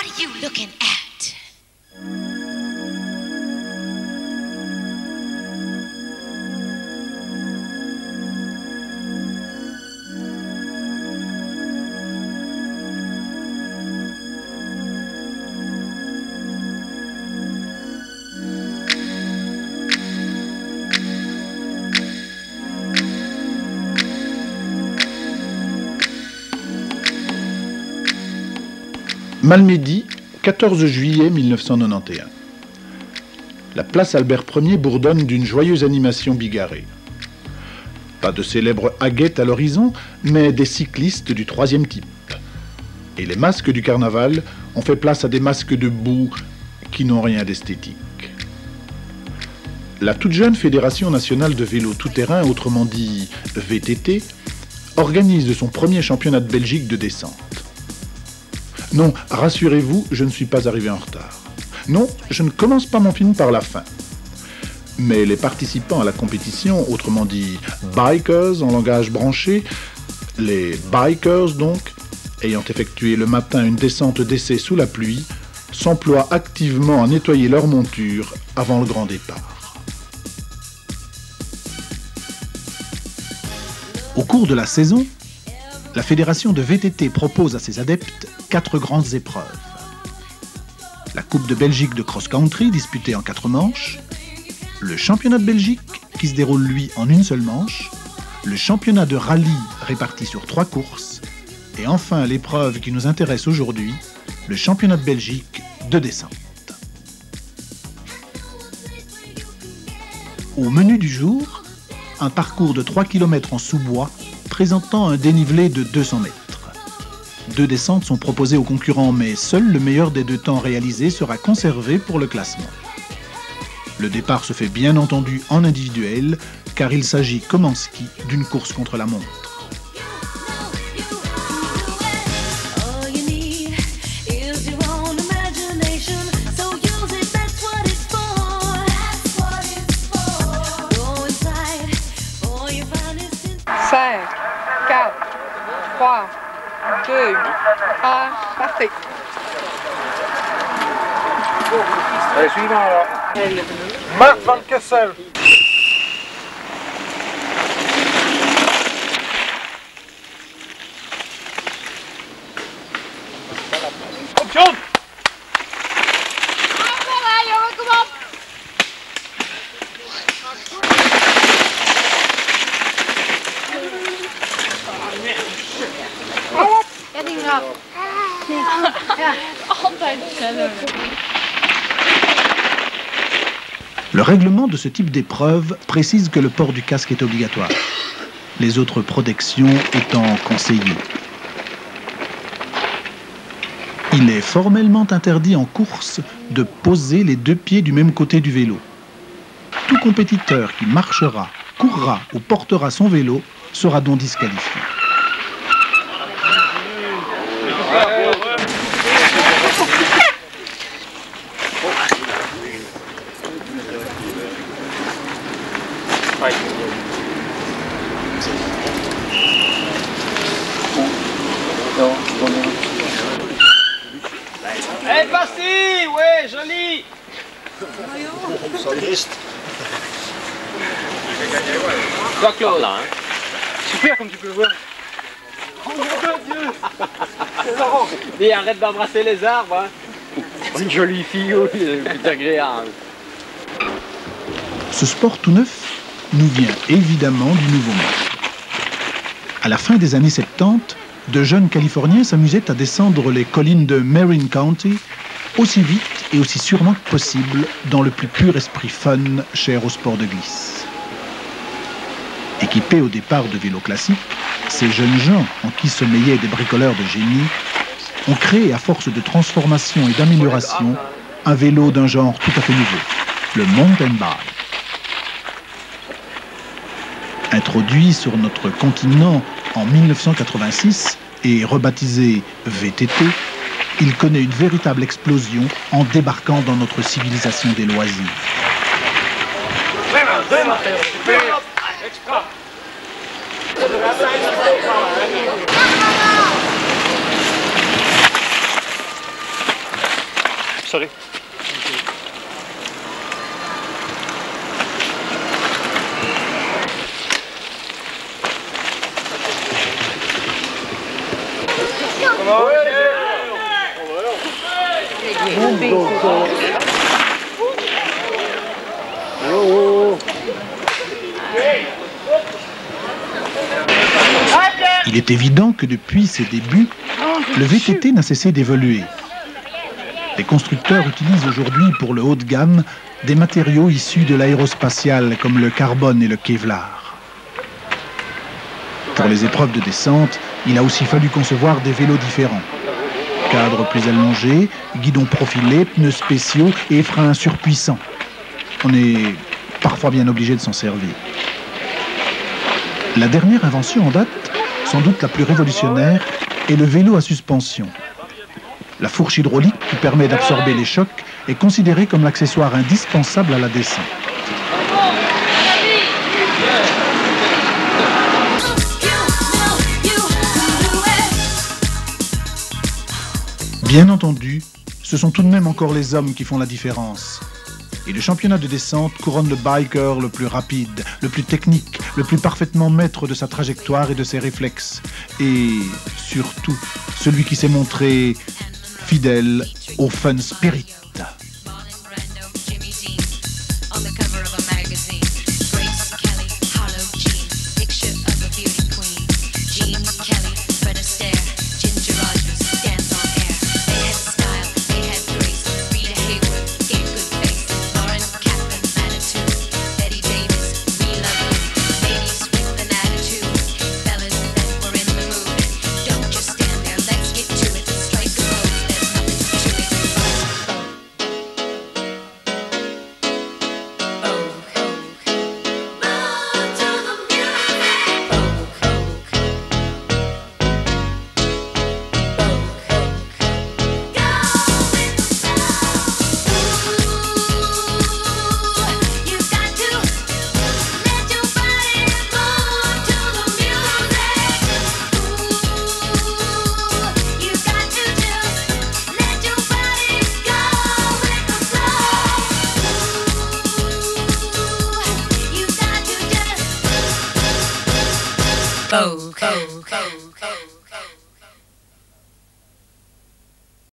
What are you looking at? Malmedy, 14 juillet 1991. La place Albert Ier bourdonne d'une joyeuse animation bigarrée. Pas de célèbres haguettes à l'horizon, mais des cyclistes du troisième type. Et les masques du carnaval ont fait place à des masques de boue qui n'ont rien d'esthétique. La toute jeune Fédération nationale de vélo tout-terrain, autrement dit VTT, organise son premier championnat de Belgique de descente. Non, rassurez-vous, je ne suis pas arrivé en retard. Non, je ne commence pas mon film par la fin. Mais les participants à la compétition, autrement dit bikers en langage branché, les bikers donc, ayant effectué le matin une descente d'essai sous la pluie, s'emploient activement à nettoyer leur monture avant le grand départ. Au cours de la saison, la fédération de VTT propose à ses adeptes 4 grandes épreuves. La Coupe de Belgique de cross-country disputée en 4 manches, le championnat de Belgique qui se déroule lui en une seule manche, le championnat de rallye réparti sur 3 courses, et enfin l'épreuve qui nous intéresse aujourd'hui, le championnat de Belgique de descente. Au menu du jour, un parcours de 3 km en sous-bois présentant un dénivelé de 200 mètres. 2 descentes sont proposées aux concurrents, mais seul le meilleur des 2 temps réalisés sera conservé pour le classement. Le départ se fait bien entendu en individuel, car il s'agit, comme en ski, d'une course contre la montre. Partez. Allez, suivant alors. Marc Van Kessel. Option. Le règlement de ce type d'épreuve précise que le port du casque est obligatoire, les autres protections étant conseillées. Il est formellement interdit en course de poser les 2 pieds du même côté du vélo. Tout compétiteur qui marchera, courra ou portera son vélo sera donc disqualifié. Eh, passez, ouais, joli. Toi, Claude, là, hein. Super comme tu peux le voir. Oh mon Dieu. C'est marrant. Dis, arrête d'embrasser les arbres, hein. C'est une jolie fille, oui, C'est agréable. Ce sport tout neuf nous vient évidemment du Nouveau Monde. À la fin des années 70, de jeunes Californiens s'amusaient à descendre les collines de Marin County aussi vite et aussi sûrement que possible dans le plus pur esprit fun cher au sport de glisse. Équipés au départ de vélos classiques, ces jeunes gens en qui sommeillaient des bricoleurs de génie ont créé à force de transformation et d'amélioration un vélo d'un genre tout à fait nouveau, le mountain bike. Introduit sur notre continent en 1986 et rebaptisé VTT, il connaît une véritable explosion en débarquant dans notre civilisation des loisirs. sorry. Il est évident que depuis ses débuts, le VTT n'a cessé d'évoluer. Les constructeurs utilisent aujourd'hui pour le haut de gamme des matériaux issus de l'aérospatial comme le carbone et le Kevlar. Pour les épreuves de descente, il a aussi fallu concevoir des vélos différents. Cadres plus allongés, guidons profilés, pneus spéciaux et freins surpuissants. On est parfois bien obligé de s'en servir. La dernière invention en date, sans doute la plus révolutionnaire, est le vélo à suspension. La fourche hydraulique qui permet d'absorber les chocs est considérée comme l'accessoire indispensable à la descente. Bien entendu, ce sont tout de même encore les hommes qui font la différence. Et le championnat de descente couronne le biker le plus rapide, le plus technique, le plus parfaitement maître de sa trajectoire et de ses réflexes. Et surtout, celui qui s'est montré fidèle au fun spirit. Oh, oh, oh.